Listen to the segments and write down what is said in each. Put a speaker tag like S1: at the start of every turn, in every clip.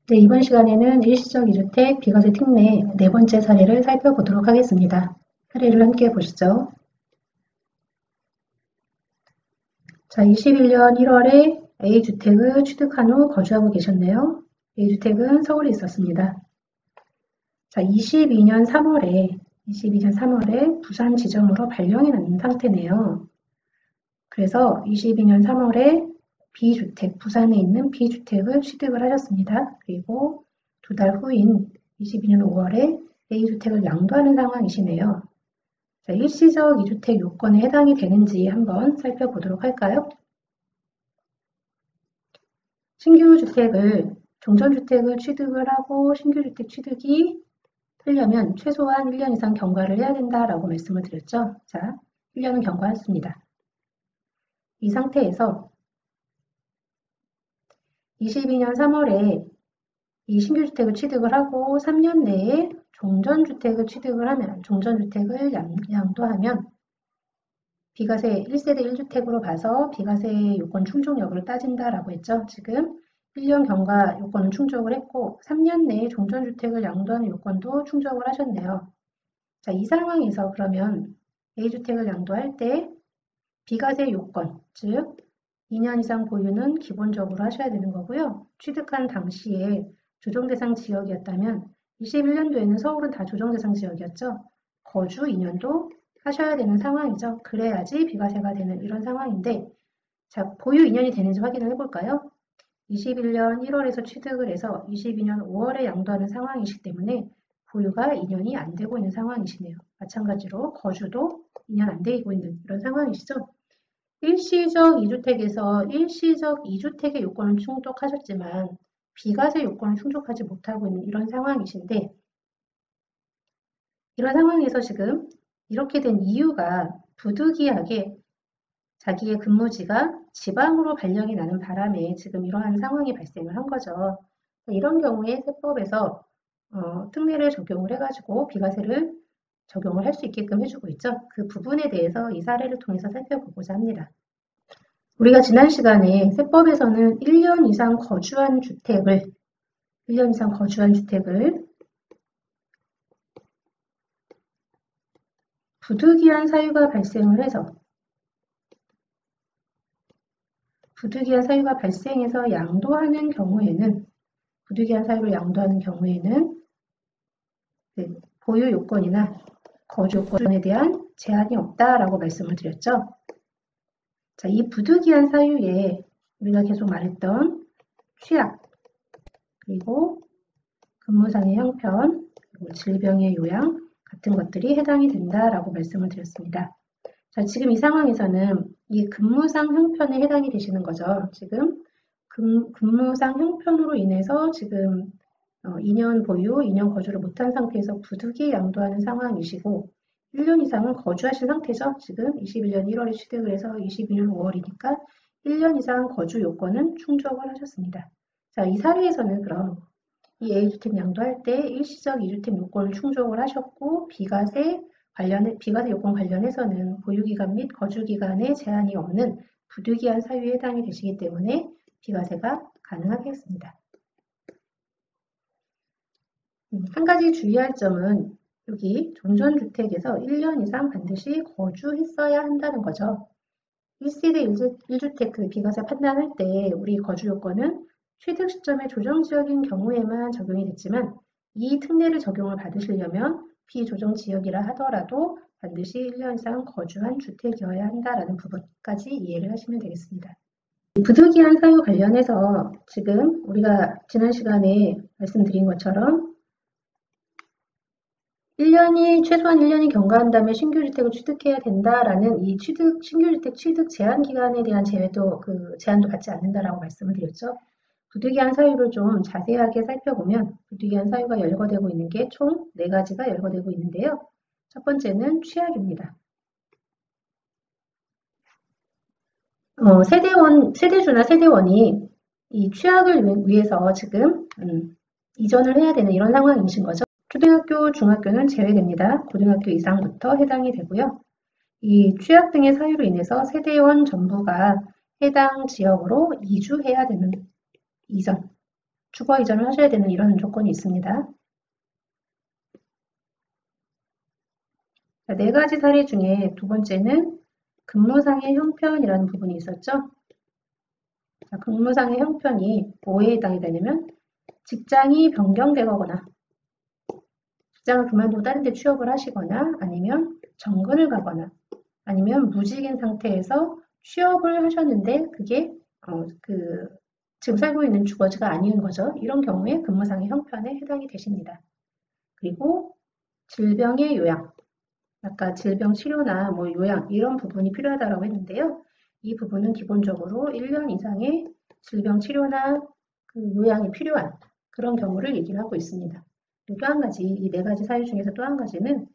S1: 네, 이번 시간에는 일시적 2주택 비과세 특례 네 번째 사례를 살펴보도록 하겠습니다. 사례를 함께 보시죠. 자, 21년 1월에 A주택을 취득한 후 거주하고 계셨네요. A주택은 서울에 있었습니다. 자, 22년 3월에 부산 지점으로 발령이 난 상태네요. 그래서 22년 3월에 B주택, 부산에 있는 B주택을 취득을 하셨습니다. 그리고 두 달 후인 22년 5월에 A주택을 양도하는 상황이시네요. 자, 일시적 2주택 요건에 해당이 되는지 한번 살펴보도록 할까요? 종전주택을 취득을 하고 신규주택 취득이 하려면 최소한 1년 이상 경과를 해야 된다라고 말씀을 드렸죠. 자, 1년은 경과했습니다. 이 상태에서 22년 3월에 이 신규주택을 취득을 하고 3년 내에 종전주택을 취득을 하면, 종전주택을 양도하면 비과세 1세대 1주택으로 봐서 비과세 요건 충족 여부를 따진다라고 했죠. 지금 1년 경과 요건은 충족을 했고 3년 내에 종전주택을 양도하는 요건도 충족을 하셨네요. 자, 이 상황에서 그러면 A주택을 양도할 때 비과세 요건, 즉 2년 이상 보유는 기본적으로 하셔야 되는 거고요. 취득한 당시에 조정대상 지역이었다면 21년도에는 서울은 다 조정대상 지역이었죠. 거주 2년도 하셔야 되는 상황이죠. 그래야지 비과세가 되는 이런 상황인데, 자, 보유 2년이 되는지 확인을 해볼까요? 21년 1월에서 취득을 해서 22년 5월에 양도하는 상황이시기 때문에 보유가 2년이 안 되고 있는 상황이시네요. 마찬가지로 거주도 2년 안 되고 있는 이런 상황이시죠. 일시적 2주택에서 일시적 2주택의 요건을 충족하셨지만 비과세 요건을 충족하지 못하고 있는 이런 상황이신데, 이런 상황에서 지금 이렇게 된 이유가 부득이하게 자기의 근무지가 지방으로 발령이 나는 바람에 지금 이러한 상황이 발생을 한 거죠. 이런 경우에 세법에서 특례를 적용을 해가지고 비과세를 적용을 할 수 있게끔 해주고 있죠. 그 부분에 대해서 이 사례를 통해서 살펴보고자 합니다. 우리가 지난 시간에 세법에서는 1년 이상 거주한 주택을 부득이한 사유가 발생해서 양도하는 경우에는 보유 요건이나 거주 요건에 대한 제한이 없다라고 말씀을 드렸죠. 자, 이 부득이한 사유에 우리가 계속 말했던 취약, 그리고 근무상의 형편, 그리고 질병의 요양 같은 것들이 해당이 된다라고 말씀을 드렸습니다. 자, 지금 이 상황에서는 이 근무상 형편에 해당이 되시는 거죠. 지금 근무상 형편으로 인해서 지금 2년 보유, 2년 거주를 못한 상태에서 부득이 양도하는 상황이시고 1년 이상은 거주하신 상태죠. 지금 21년 1월에 취득을 해서 22년 5월이니까 1년 이상 거주 요건은 충족을 하셨습니다. 자, 이 사례에서는 그럼 이 A주택 양도할 때 일시적 2주택 요건을 충족을 하셨고 비과세 요건 관련해서는 보유기간 및 거주기간에 제한이 없는 부득이한 사유에 해당이 되시기 때문에 비과세가 가능하겠습니다. 한 가지 주의할 점은 여기 종전주택에서 1년 이상 반드시 거주했어야 한다는 거죠. 1세대 1주택 그 비과세 판단할 때 우리 거주 요건은 취득 시점의 조정지역인 경우에만 적용이 됐지만 이 특례를 적용을 받으시려면 비조정지역이라 하더라도 반드시 1년 이상 거주한 주택이어야 한다라는 부분까지 이해를 하시면 되겠습니다. 부득이한 사유 관련해서 지금 우리가 지난 시간에 말씀드린 것처럼 최소한 1년이 경과한다면 신규주택을 취득해야 된다라는 이 신규주택 취득 제한 기간에 대한 제한도 받지 않는다라고 말씀을 드렸죠. 부득이한 사유를 좀 자세하게 살펴보면 부득이한 사유가 열거되고 있는 게 총 4가지가 열거되고 있는데요. 첫 번째는 취약입니다. 세대주나 세대원이 이 취약을 위해서 지금 이전을 해야 되는 이런 상황이신 거죠. 초등학교, 중학교는 제외됩니다. 고등학교 이상부터 해당이 되고요. 이 취약 등의 사유로 인해서 세대원 전부가 해당 지역으로 이주해야 되는 이전, 주거 이전을 하셔야 되는 이런 조건이 있습니다. 네 가지 사례 중에 두 번째는 근무상의 형편이라는 부분이 있었죠. 자, 근무상의 형편이 뭐에 해당이 되냐면 직장이 변경되거나 직장을 그만두고 다른 데 취업을 하시거나 아니면 정근을 가거나 아니면 무직인 상태에서 취업을 하셨는데 그게 지금 살고 있는 주거지가 아닌 거죠. 이런 경우에 근무상의 형편에 해당이 되십니다. 그리고 질병의 요양, 아까 질병 치료나 뭐 요양 이런 부분이 필요하다고 했는데요. 이 부분은 기본적으로 1년 이상의 질병 치료나 요양이 필요한 그런 경우를 얘기를 하고 있습니다. 또 한 가지, 이 네 가지 사유 중에서 또 한 가지는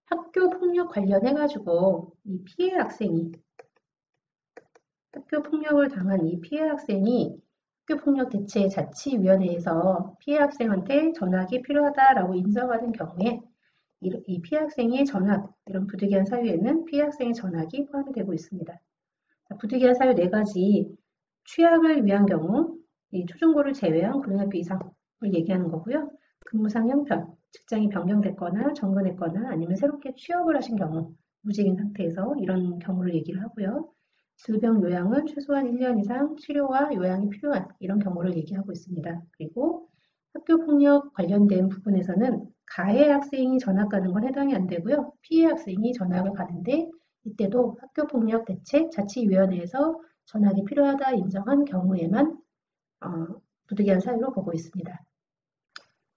S1: 학교 폭력 관련해가지고 이 피해 학생이 학교 폭력을 당한 이 피해 학생이 학교폭력대책자치위원회에서 피해 학생한테 전학이 필요하다라고 인정하는 경우에 이 피해 학생의 전학, 이런 부득이한 사유에는 피해 학생의 전학이 포함이 되고 있습니다. 부득이한 사유 네 가지, 취약을 위한 경우, 이 초중고를 제외한 고등학교 이상을 얘기하는 거고요. 근무상 형편, 직장이 변경됐거나 정근했거나 아니면 새롭게 취업을 하신 경우, 무직인 상태에서 이런 경우를 얘기를 하고요. 질병 요양은 최소한 1년 이상 치료와 요양이 필요한 이런 경우를 얘기하고 있습니다. 그리고 학교폭력 관련된 부분에서는 가해 학생이 전학 가는 건 해당이 안 되고요. 피해 학생이 전학을 가는데 이때도 학교폭력대책자치위원회에서 전학이 필요하다 인정한 경우에만 부득이한 사유로 보고 있습니다.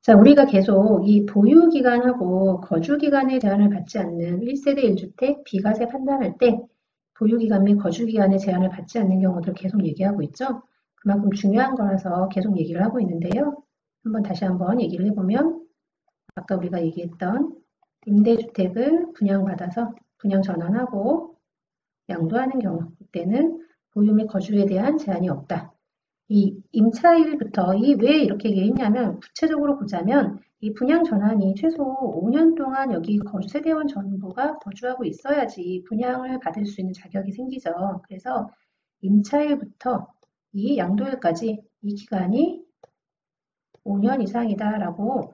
S1: 자, 우리가 계속 이 보유기간하고 거주기간의 제한을 받지 않는 1세대 1주택 비과세 판단할 때 보유기간 및 거주기간의 제한을 받지 않는 경우들 계속 얘기하고 있죠. 그만큼 중요한 거라서 계속 얘기를 하고 있는데요. 다시 한번 얘기를 해보면 아까 우리가 얘기했던 임대주택을 분양받아서 분양 전환하고 양도하는 경우 이때는 보유 및 거주에 대한 제한이 없다. 이 임차일부터 왜 이렇게 얘기했냐면 구체적으로 보자면 이 분양 전환이 최소 5년 동안 여기 세대원 전부가 거주하고 있어야지 분양을 받을 수 있는 자격이 생기죠. 그래서 임차일부터 이 양도일까지 이 기간이 5년 이상이다라고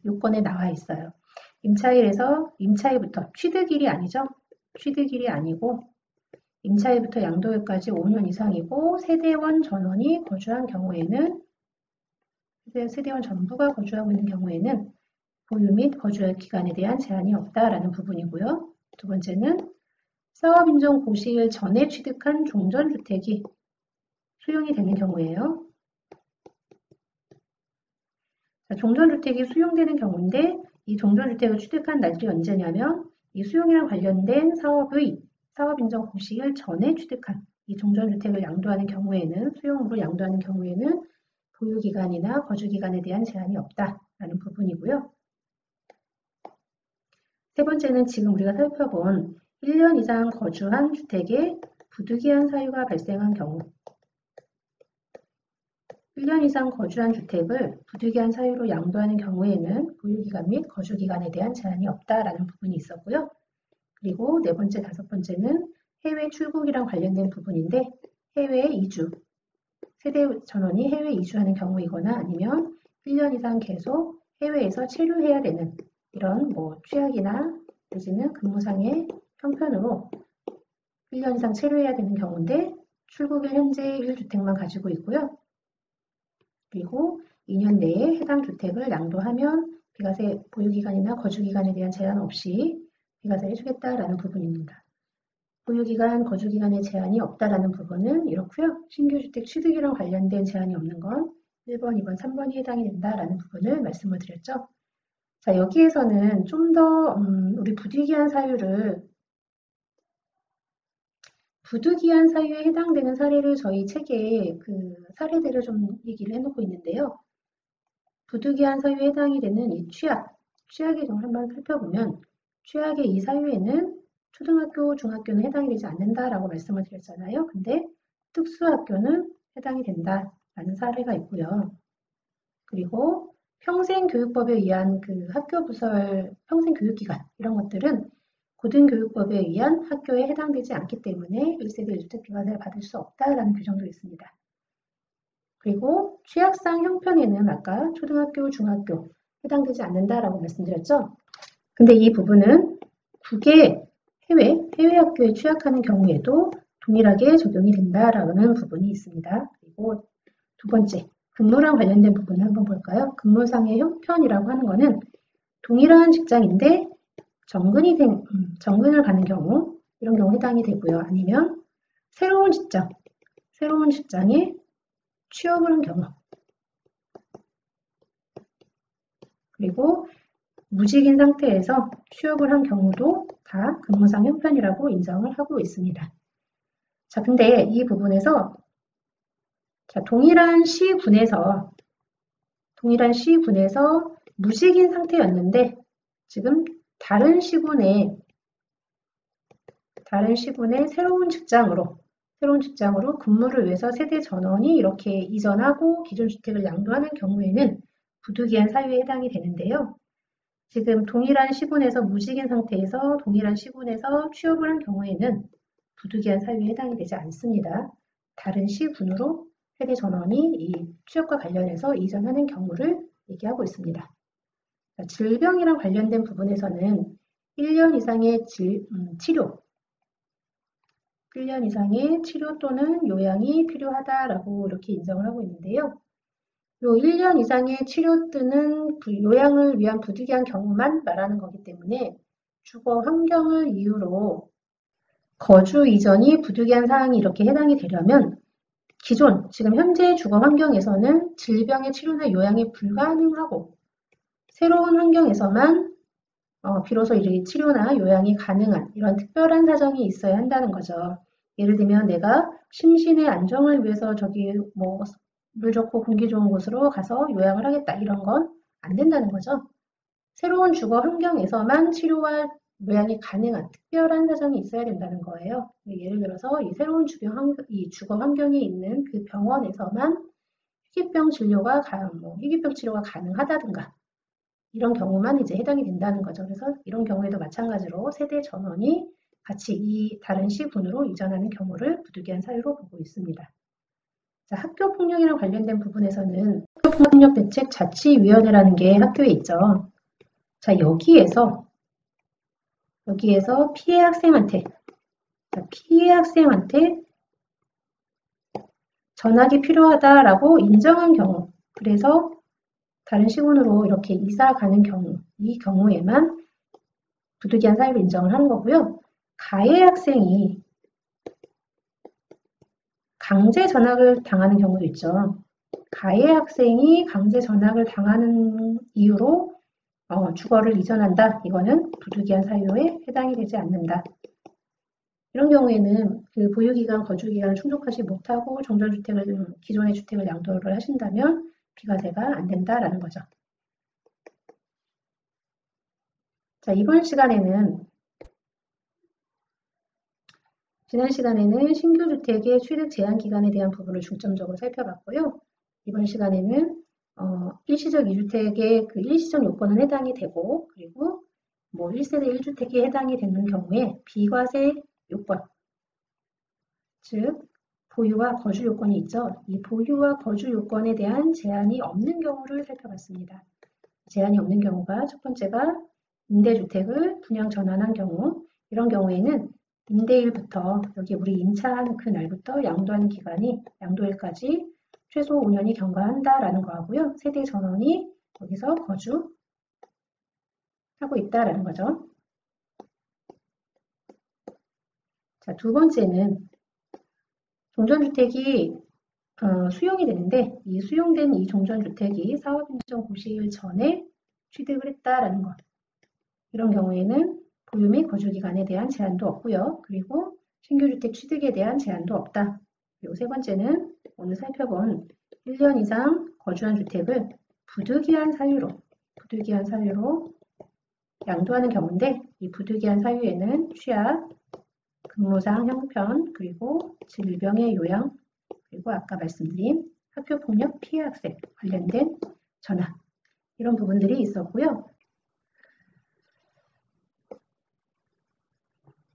S1: 요건에 나와 있어요. 임차일부터 취득일이 아니죠. 취득일이 아니고 임차일부터 양도일까지 5년 이상이고 세대원 전원이 거주한 경우에는 세대원 전부가 거주하고 있는 경우에는 보유 및 거주 기간에 대한 제한이 없다라는 부분이고요. 두 번째는 사업인정 고시일 전에 취득한 종전주택이 수용이 되는 경우예요. 자, 종전주택이 수용되는 경우인데 이 종전주택을 취득한 날이 언제냐면 이 수용이랑 관련된 사업인정 고시일 전에 취득한 이 종전주택을 양도하는 경우에는 수용으로 양도하는 경우에는 보유기간이나 거주기간에 대한 제한이 없다라는 부분이고요. 세 번째는 지금 우리가 살펴본 1년 이상 거주한 주택에 부득이한 사유가 발생한 경우 1년 이상 거주한 주택을 부득이한 사유로 양도하는 경우에는 보유기간 및 거주기간에 대한 제한이 없다라는 부분이 있었고요. 그리고 네 번째, 다섯 번째는 해외 출국이랑 관련된 부분인데 해외 이주, 세대 전원이 해외 이주하는 경우이거나 아니면 1년 이상 계속 해외에서 체류해야 되는 이런 취약이나 내지는 근무상의 형편으로 1년 이상 체류해야 되는 경우인데 출국일 현재 1주택만 가지고 있고요. 그리고 2년 내에 해당 주택을 양도하면 비과세 보유기간이나 거주기간에 대한 제한 없이 비과세 해주겠다라는 부분입니다. 보유기간, 거주기간에 제한이 없다라는 부분은 이렇고요. 신규주택 취득이랑 관련된 제한이 없는 건 1번, 2번, 3번이 해당이 된다라는 부분을 말씀을 드렸죠. 자, 여기에서는 좀 더 우리 부득이한 사유에 해당되는 사례를 저희 책에 사례들을 좀 얘기를 해놓고 있는데요. 부득이한 사유에 해당이 되는 이 취약의 경우 한번 살펴보면 취약의 이 사유에는 초등학교, 중학교는 해당이 되지 않는다라고 말씀을 드렸잖아요. 근데 특수학교는 해당이 된다라는 사례가 있고요. 그리고 평생교육법에 의한 학교 부설, 평생교육기간 이런 것들은 고등교육법에 의한 학교에 해당되지 않기 때문에 1세대 1주택 비과세를 받을 수 없다라는 규정도 있습니다. 그리고 취약상 형편에는 아까 초등학교, 중학교 해당되지 않는다라고 말씀드렸죠. 근데 이 부분은 국외 해외 학교에 취약하는 경우에도 동일하게 적용이 된다라는 부분이 있습니다. 그리고 두 번째, 근무랑 관련된 부분을 한번 볼까요? 근무상의 형편이라고 하는 거는 동일한 직장인데 정근을 가는 경우, 이런 경우 해당이 되고요. 아니면 새로운 직장에 취업을 한 경우, 그리고 무직인 상태에서 취업을 한 경우도 다 근무상 형편이라고 인정을 하고 있습니다. 자, 근데 이 부분에서 동일한 시군에서 무직인 상태였는데 지금 다른 시군의 새로운 직장으로 근무를 위해서 세대 전원이 이렇게 이전하고 기존 주택을 양도하는 경우에는 부득이한 사유에 해당이 되는데요. 지금 동일한 시군에서 무직인 상태에서 동일한 시군에서 취업을 한 경우에는 부득이한 사유에 해당이 되지 않습니다. 다른 시군으로 세대 전원이 이 취업과 관련해서 이전하는 경우를 얘기하고 있습니다. 질병이랑 관련된 부분에서는 1년 이상의 치료 1년 이상의 치료 또는 요양이 필요하다라고 이렇게 인정을 하고 있는데요. 요 1년 이상의 치료 또는 요양을 위한 부득이한 경우만 말하는 거기 때문에 주거 환경을 이유로 거주 이전이 부득이한 사항이 이렇게 해당이 되려면 지금 현재 주거 환경에서는 질병의 치료나 요양이 불가능하고 새로운 환경에서만 비로소 이 치료나 요양이 가능한 이런 특별한 사정이 있어야 한다는 거죠. 예를 들면 내가 심신의 안정을 위해서 물 좋고 공기 좋은 곳으로 가서 요양을 하겠다 이런 건 안 된다는 거죠. 새로운 주거 환경에서만 치료와 요양이 가능한 특별한 사정이 있어야 된다는 거예요. 예를 들어서 이 새로운 주거 환경에 있는 그 병원에서만 희귀병 치료가 가능하다든가 이런 경우만 이제 해당이 된다는 거죠. 그래서 이런 경우에도 마찬가지로 세대 전원이 같이 이 다른 시군으로 이전하는 경우를 부득이한 사유로 보고 있습니다. 자, 학교폭력이랑 관련된 부분에서는 학교폭력대책자치위원회라는 게 학교에 있죠. 자, 여기에서 피해 학생한테 전학이 필요하다라고 인정한 경우, 그래서 다른 시군으로 이렇게 이사 가는 경우, 이 경우에만 부득이한 사유로 인정을 하는 거고요. 가해 학생이 강제 전학을 당하는 경우도 있죠. 가해 학생이 강제 전학을 당하는 이유로 주거를 이전한다. 이거는 부득이한 사유에 해당이 되지 않는다. 이런 경우에는 그 보유기간, 거주기간을 충족하지 못하고 기존의 주택을 양도를 하신다면 비과세가 안 된다라는 거죠. 자, 지난 시간에는 신규 주택의 취득 제한 기간에 대한 부분을 중점적으로 살펴봤고요. 이번 시간에는 일시적 2주택의 그 일시적 요건은 해당이 되고, 그리고 1세대 1주택에 해당이 되는 경우에 비과세 요건, 즉 보유와 거주 요건이 있죠. 이 보유와 거주 요건에 대한 제한이 없는 경우를 살펴봤습니다. 제한이 없는 경우가 첫 번째가 임대주택을 분양 전환한 경우, 이런 경우에는 임대일부터 여기 우리 임차하는 그 날부터 양도하는 기간이 양도일까지 최소 5년이 경과한다라는 거하고요. 세대 전원이 여기서 거주하고 있다라는 거죠. 자, 두 번째는 종전주택이 수용이 되는데 이 수용된 이 종전주택이 사업인정 고시일 전에 취득을 했다라는 것. 이런 경우에는 보유 및 거주기간에 대한 제한도 없고요. 그리고 신규주택 취득에 대한 제한도 없다. 그리고 세 번째는 오늘 살펴본 1년 이상 거주한 주택을 부득이한 사유로 양도하는 경우인데 이 부득이한 사유에는 취약, 근무상 형편, 그리고 질병의 요양, 그리고 아까 말씀드린 학교폭력 피해 학생 관련된 전학 이런 부분들이 있었고요.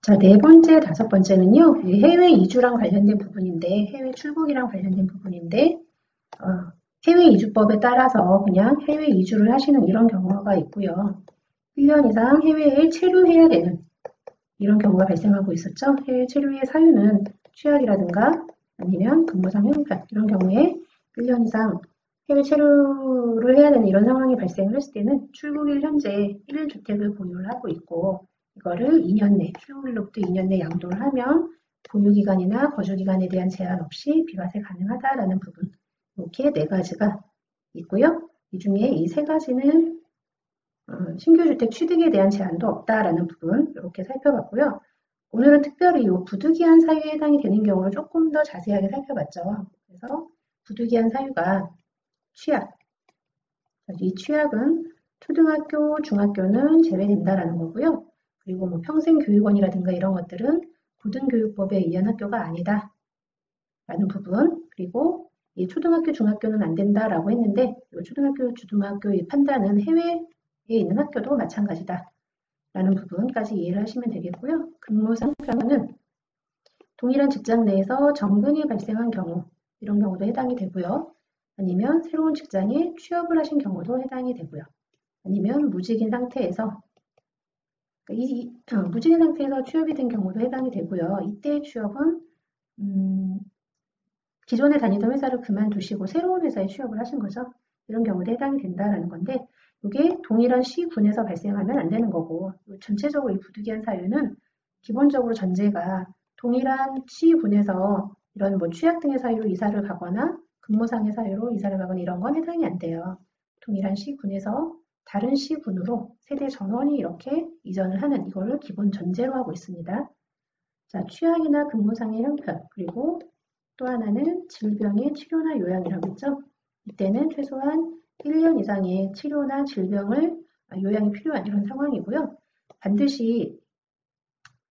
S1: 자, 네 번째, 다섯 번째는요, 해외 이주랑 관련된 부분인데, 해외 출국이랑 관련된 부분인데, 해외 이주법에 따라서 그냥 해외 이주를 하시는 이런 경우가 있고요. 1년 이상 해외에 체류해야 되는 이런 경우가 발생하고 있었죠. 해외 체류의 사유는 취약이라든가 아니면 근무상 형편 이런 경우에 1년 이상 해외 체류를 해야 되는 이런 상황이 발생을 했을 때는 출국일 현재 1주택을 보유를 하고 있고 이거를 2년 내, 출국일로부터 2년 내 양도를 하면 보유기간이나 거주기간에 대한 제한 없이 비과세 가능하다라는 부분 이렇게 네 가지가 있고요. 이 중에 이 세 가지는 신규 주택 취득에 대한 제한도 없다라는 부분 이렇게 살펴봤고요. 오늘은 특별히 이 부득이한 사유에 해당이 되는 경우를 조금 더 자세하게 살펴봤죠. 그래서 부득이한 사유가 취약. 이 취약은 초등학교, 중학교는 제외된다라는 거고요. 그리고 뭐 평생교육원이라든가 이런 것들은 고등교육법에 의한 학교가 아니다. 라는 부분. 그리고 이 초등학교, 중학교는 안 된다라고 했는데 이 초등학교, 중학교의 판단은 해외에 있는 학교도 마찬가지다. 라는 부분까지 이해를 하시면 되겠고요. 근무상표는 동일한 직장 내에서 정근이 발생한 경우 이런 경우도 해당이 되고요. 아니면 새로운 직장에 취업을 하신 경우도 해당이 되고요. 아니면 무직인 상태에서 무직인 상태에서 취업이 된 경우도 해당이 되고요. 이때의 취업은 기존에 다니던 회사를 그만두시고 새로운 회사에 취업을 하신 거죠. 이런 경우도 해당이 된다라는 건데 이게 동일한 시군에서 발생하면 안 되는 거고 전체적으로 이 부득이한 사유는 기본적으로 전제가 동일한 시군에서 이런 뭐 취약 등의 사유로 이사를 가거나 근무상의 사유로 이사를 가거나 이런 건 해당이 안 돼요. 동일한 시군에서 다른 시군으로 세대 전원이 이렇게 이전을 하는 이거를 기본 전제로 하고 있습니다. 자, 취약이나 근무상의 형편 그리고 또 하나는 질병의 치료나 요양이라고 했죠. 이때는 최소한 1년 이상의 치료나 요양이 필요한 이런 상황이고요. 반드시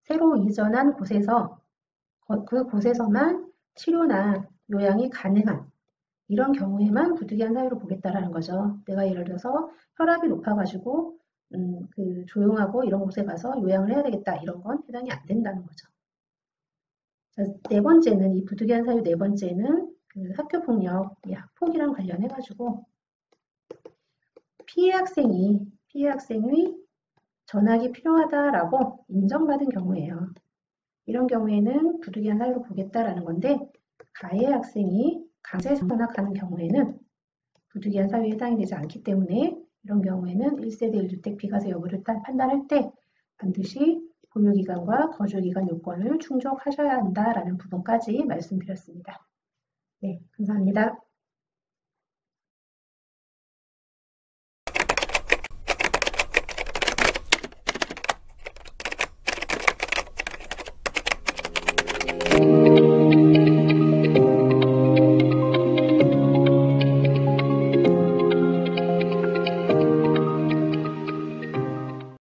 S1: 새로 이전한 곳에서 그 곳에서만 치료나 요양이 가능한 이런 경우에만 부득이한 사유로 보겠다라는 거죠. 내가 예를 들어서 혈압이 높아가지고 그 조용하고 이런 곳에 가서 요양을 해야 되겠다 이런 건 해당이 안 된다는 거죠. 자, 네 번째는 이 부득이한 사유 네 번째는 그 학교폭력, 학폭이랑 관련해가지고 피해 학생의 전학이 필요하다라고 인정받은 경우예요. 이런 경우에는 부득이한 사유로 보겠다라는 건데 가해 학생이 강제 전학하는 경우에는 부득이한 사유에 해당이 되지 않기 때문에 이런 경우에는 1세대 1주택 비과세 여부를 판단할 때 반드시 보유기간과 거주기간 요건을 충족하셔야 한다라는 부분까지 말씀드렸습니다. 네, 감사합니다.